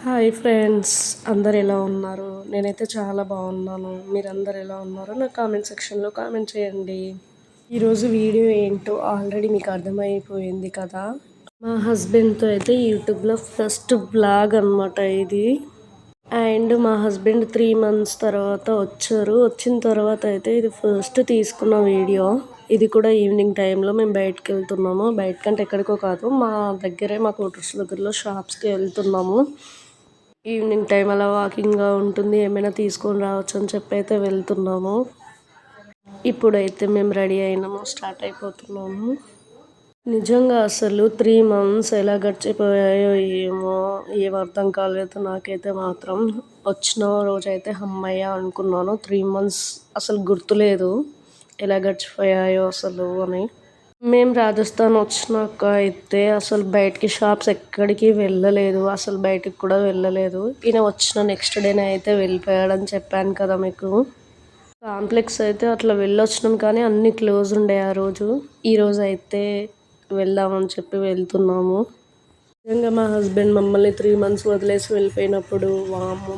Hi friends, అందరు ఎలా ఉన్నారు? నేనైతే చాలా బాగున్నాను. మీరందరు ఎలా ఉన్నారో నా కామెంట్ సెక్షన్లో కామెంట్ చేయండి. ఈరోజు వీడియో ఏంటో ఆల్రెడీ మీకు అర్థమైపోయింది కదా. మా హస్బెండ్తో అయితే యూట్యూబ్లో ఫస్ట్ వ్లాగ్ అనమాట ఇది. అండ్ మా హస్బెండ్ 3 months తర్వాత వచ్చారు. వచ్చిన తర్వాత అయితే ఇది ఫస్ట్ తీసుకున్న వీడియో. ఇది కూడా ఈవినింగ్ టైంలో మేము బయటకు వెళ్తున్నాము. బయటకంటే ఎక్కడికో కాదు, మా దగ్గరే మా క్వార్టర్స్ దగ్గరలో షాప్స్కి వెళ్తున్నాము. ఈవినింగ్ టైం అలా వాకింగ్గా ఉంటుంది, ఏమైనా తీసుకొని రావచ్చు అని చెప్పి అయితే వెళ్తున్నాము. ఇప్పుడైతే మేము రెడీ అయినాము, స్టార్ట్ అయిపోతున్నాము. నిజంగా అసలు 3 months ఎలా గడిచిపోయాయో ఏమో, ఏం అర్థం కాలేదు నాకైతే మాత్రం. వచ్చిన రోజైతే హమ్మయ్య అనుకున్నాను. 3 months అసలు గుర్తులేదు ఎలా గడిచిపోయాయో అసలు అని. మేము రాజస్థాన్ వచ్చినాక అయితే అసలు బయటికి షాప్స్ ఎక్కడికి వెళ్ళలేదు, అసలు బయటికి కూడా వెళ్ళలేదు. ఈయన వచ్చిన నెక్స్ట్ డేనే అయితే వెళ్ళిపోయాడని చెప్పాను కదా మీకు. కాంప్లెక్స్ అయితే అట్లా వెళ్ళొచ్చినాం కానీ అన్నీ క్లోజ్ ఉండే ఆ రోజు. ఈరోజు అయితే వెళ్దామని చెప్పి వెళ్తున్నాము. నిజంగా మా హస్బెండ్ మమ్మల్ని 3 months వదిలేసి వెళ్ళిపోయినప్పుడు వామ్మో,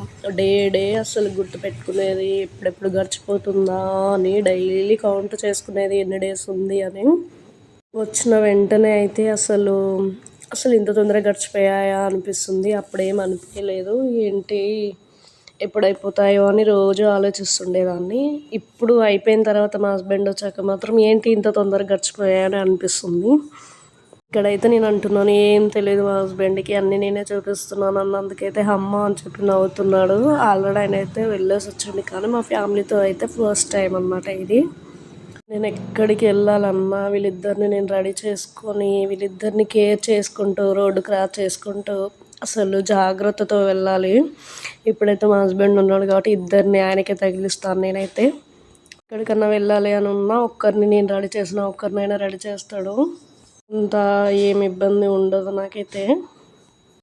డే అసలు గుర్తు పెట్టుకునేది, ఎప్పుడెప్పుడు గడిచిపోతుందా అని డైలీ కౌంట్ చేసుకునేది ఎన్ని డేస్ ఉంది అని. వచ్చిన వెంటనే అయితే అసలు ఇంత తొందరగా గడిచిపోయాయా అనిపిస్తుంది. అప్పుడేం అనిపించలేదు, ఏంటి ఎప్పుడైపోతాయో అని రోజు ఆలోచిస్తుండేదాన్ని. ఇప్పుడు అయిపోయిన తర్వాత మా హస్బెండ్ వచ్చాక మాత్రం ఏంటి ఇంత తొందరగా గడిచిపోయాయని అనిపిస్తుంది. ఇక్కడైతే నేను అంటున్నాను, ఏం తెలియదు మా హస్బెండ్కి, అన్నీ నేనే చూపిస్తున్నాను అన్నందుకైతే అమ్మ అని చెప్పి నవ్వుతున్నాడు. ఆల్రెడీ ఆయన అయితే వెళ్ళేసి వచ్చింది, కానీ మా ఫ్యామిలీతో అయితే ఫస్ట్ టైం అన్నమాట ఇది. నేను ఎక్కడికి వెళ్ళాలన్నా వీళ్ళిద్దరిని నేను రెడీ చేసుకొని, వీళ్ళిద్దరిని కేర్ చేసుకుంటూ, రోడ్డు క్రాస్ చేసుకుంటూ అసలు జాగ్రత్తతో వెళ్ళాలి. ఇప్పుడైతే మా హస్బెండ్ ఉన్నాడు కాబట్టి ఇద్దరిని ఆయనకే తగిలిస్తాను. నేనైతే ఎక్కడికన్నా వెళ్ళాలి అని ఉన్నా ఒక్కరిని నేను రెడీ చేసిన ఒక్కరినైనా రెడీ చేస్తాడు. అంత ఏమి ఇబ్బంది ఉండదు నాకైతే.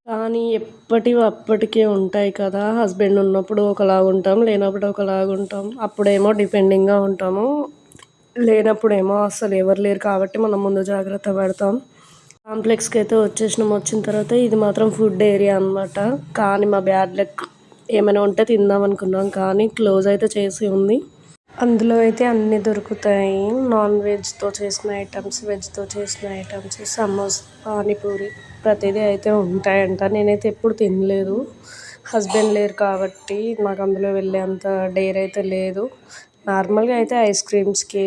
కానీ ఎప్పటివి అప్పటికే ఉంటాయి కదా. హస్బెండ్ ఉన్నప్పుడు ఒకలాగా ఉంటాం, లేనప్పుడు ఒకలాగా ఉంటాం. అప్పుడేమో డిపెండింగ్గా ఉంటాము, లేనప్పుడేమో అసలు ఎవరు లేరు కాబట్టి మనం ముందు జాగ్రత్త పడతాం. కాంప్లెక్స్కి అయితే వచ్చేసినాం. వచ్చిన తర్వాత ఇది మాత్రం ఫుడ్ ఏరియా అనమాట. కానీ మా బ్యాడ్ లక్, ఏమైనా ఉంటే తిందాం అనుకున్నాం కానీ క్లోజ్ అయితే చేసి ఉంది. అందులో అయితే అన్నీ దొరుకుతాయి, నాన్ వెజ్తో చేసిన ఐటమ్స్, వెజ్తో చేసిన ఐటమ్స్, సమోసా, పానీపూరి, ప్రతిదీ అయితే ఉంటాయంట. నేనైతే ఎప్పుడు తినలేదు, హస్బెండ్ లేరు కాబట్టి నాకు అందులో వెళ్ళే అంత డేర్ అయితే లేదు. నార్మల్గా అయితే ఐస్ క్రీమ్స్కి,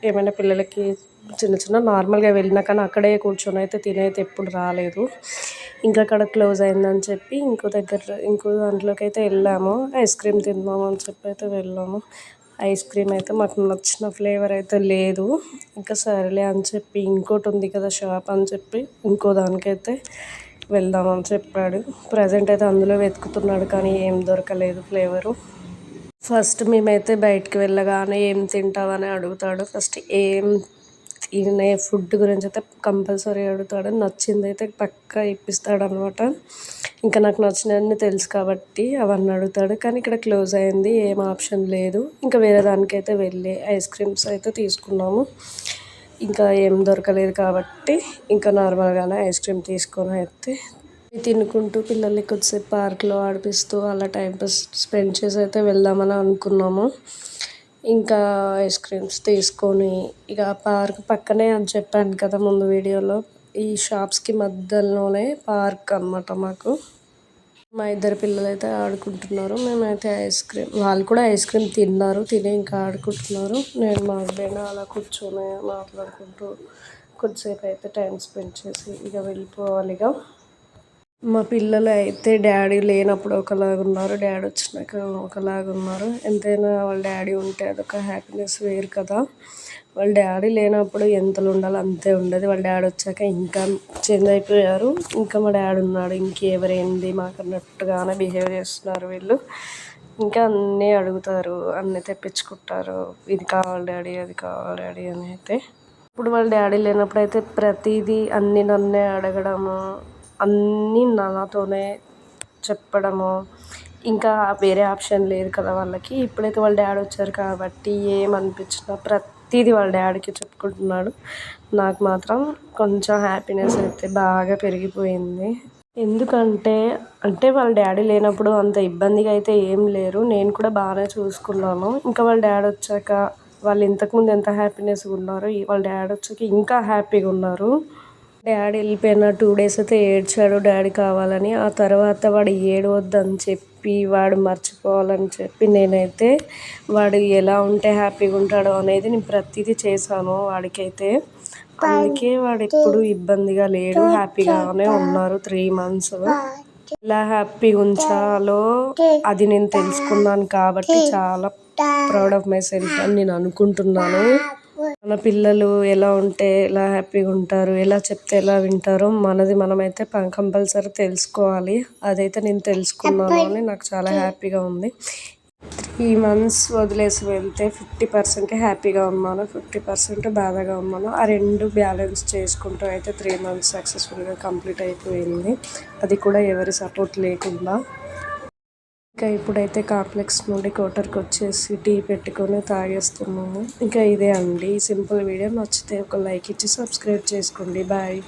ఏమైనా పిల్లలకి చిన్న నార్మల్గా వెళ్ళినా కానీ అక్కడే కూర్చొని అయితే తినైతే ఎప్పుడు రాలేదు. ఇంకా అక్కడ క్లోజ్ అయిందని చెప్పి ఇంకో దాంట్లోకి అయితే వెళ్ళాము. ఐస్ క్రీమ్ తిందాము అని చెప్పి అయితే వెళ్ళాము. ఐస్ క్రీమ్ అయితే మాకు నచ్చిన ఫ్లేవర్ అయితే లేదు. ఇంకా సరేలే అని చెప్పి ఇంకోటి ఉంది కదా షాప్ అని చెప్పి ఇంకో దానికైతే వెళ్దామని చెప్పాడు. ప్రజెంట్ అయితే అందులో వెతుకుతున్నాడు కానీ ఏం దొరకలేదు ఫ్లేవరు. ఫస్ట్ మేమైతే బయటికి వెళ్ళగానే ఏం తింటావని అడుగుతాడు. ఫస్ట్ ఏం తినే ఫుడ్ గురించి అయితే కంపల్సరీ అడుగుతాడు. నచ్చింది అయితే పక్కా ఇప్పిస్తాడు అనమాట. ఇంకా నాకు నచ్చినవన్నీ తెలుసు కాబట్టి అవన్నీ అడుగుతాడు. కానీ ఇక్కడ క్లోజ్ అయింది, ఏం ఆప్షన్ లేదు. ఇంకా వేరే దానికైతే వెళ్ళి ఐస్ క్రీమ్స్ అయితే తీసుకున్నాము. ఇంకా ఏం దొరకలేదు కాబట్టి ఇంకా నార్మల్గానే ఐస్ క్రీమ్ తీసుకొని అయితే తినుకుంటూ పిల్లల్ని కొద్దిసేపు పార్క్లో ఆడిపిస్తూ అలా టైంపాస్ స్పెండ్ చేసి అయితే వెళ్దామని అనుకున్నాము. ఇంకా ఐస్ క్రీమ్స్ తీసుకొని ఇక పార్క్ పక్కనే అని చెప్పాను కదా ముందు వీడియోలో, ఈ షాప్స్కి మధ్యలోనే పార్క్ అనమాట మాకు. మా ఇద్దరు పిల్లలు అయితే ఆడుకుంటున్నారు, మేమైతే వాళ్ళు కూడా ఐస్ క్రీమ్ తిన్నారు, తిని ఇంకా ఆడుకుంటున్నారు. నేను మా హస్బెండ్ అలా కూర్చొని మాట్లాడుకుంటూ కొద్దిసేపు అయితే టైం స్పెండ్ చేసి ఇక వెళ్ళిపోవాలి. మా పిల్లలు అయితే డాడీ లేనప్పుడు ఒకలాగా ఉన్నారు, డాడీ వచ్చినాక ఒకలాగా ఉన్నారు. ఎంతైనా వాళ్ళ డాడీ ఉంటే అదొక హ్యాపీనెస్ వేరు కదా. వాళ్ళ డాడీ లేనప్పుడు ఎంతలో ఉండాలో అంతే ఉండదు, వాళ్ళ డాడీ వచ్చాక ఇంకా చేంజ్ అయిపోయారు. ఇంకా మా డాడీ ఉన్నాడు, ఇంకెవరేంది మాకు అన్నట్టుగానే బిహేవ్ చేస్తున్నారు వీళ్ళు. ఇంకా అన్నీ అడుగుతారు, అన్నీ తెప్పించుకుంటారు, ఇది కావాలి డాడీ, అది కావాలి డాడీ అని అయితే. ఇప్పుడు వాళ్ళ డాడీ లేనప్పుడు అయితే ప్రతిదీ అన్నీ నన్నే అడగడము, అన్నీ నాతోనే చెప్పడము, ఇంకా వేరే ఆప్షన్ లేదు కదా వాళ్ళకి. ఇప్పుడైతే వాళ్ళ డాడీ వచ్చారు కాబట్టి ఏమనిపించినా ప్రతిదీ వాళ్ళ డాడీకి చెప్పుకుంటున్నాడు. నాకు మాత్రం కొంచెం హ్యాపీనెస్ అయితే బాగా పెరిగిపోయింది. ఎందుకంటే వాళ్ళ డాడీ లేనప్పుడు అంత ఇబ్బందిగా అయితే ఏం లేరు. నేను కూడా బాగానే చూసుకున్నాను. ఇంకా వాళ్ళ డాడీ వచ్చాక వాళ్ళు ఇంతకుముందు ఎంత హ్యాపీనెస్గా ఉన్నారో వాళ్ళ డాడీ వచ్చాక ఇంకా హ్యాపీగా ఉన్నారు. డాడీ వెళ్ళిపోయిన 2 డేస్ అయితే ఏడ్చాడు డాడీ కావాలని. ఆ తర్వాత వాడు ఏడవద్దని చెప్పి వాడు మర్చిపోవాలని చెప్పి నేనైతే వాడు ఎలా ఉంటే హ్యాపీగా ఉంటాడో అనేది నేను ప్రతిదీ చేశాను వాడికైతే. అందుకే వాడు ఎప్పుడు ఇబ్బందిగా లేడు, హ్యాపీగానే ఉన్నారు 3 మంత్స్. ఎలా హ్యాపీగా ఉంచాలో అది నేను తెలుసుకున్నాను కాబట్టి చాలా ప్రౌడ్ ఆఫ్ మై సెల్ఫ్ అని నేను అనుకుంటున్నాను. మన పిల్లలు ఎలా ఉంటే ఎలా హ్యాపీగా ఉంటారు, ఎలా చెప్తే ఎలా వింటారో మనమైతే కంపల్సరీ తెలుసుకోవాలి. అదైతే నేను తెలుసుకున్నాను అని నాకు చాలా హ్యాపీగా ఉంది. 3 మంత్స్ వదిలేసి వెళ్తే 50% హ్యాపీగా ఉన్నాను, 50% బాధగా ఉన్నాను. ఆ 2 బ్యాలెన్స్ చేసుకుంటూ అయితే 3 మంత్స్ సక్సెస్ఫుల్గా కంప్లీట్ అయిపోయింది. అది కూడా ఎవరి సపోర్ట్ లేకుండా. ఇంకా ఇప్పుడైతే కాంప్లెక్స్ నుండి కోటర్కి వచ్చేసి టీ పెట్టుకొని తాగేస్తున్నాము. ఇంకా ఇదే అండి సింపుల్ వీడియో. నచ్చితే ఒక లైక్ ఇచ్చి సబ్స్క్రైబ్ చేసుకోండి. బాయ్.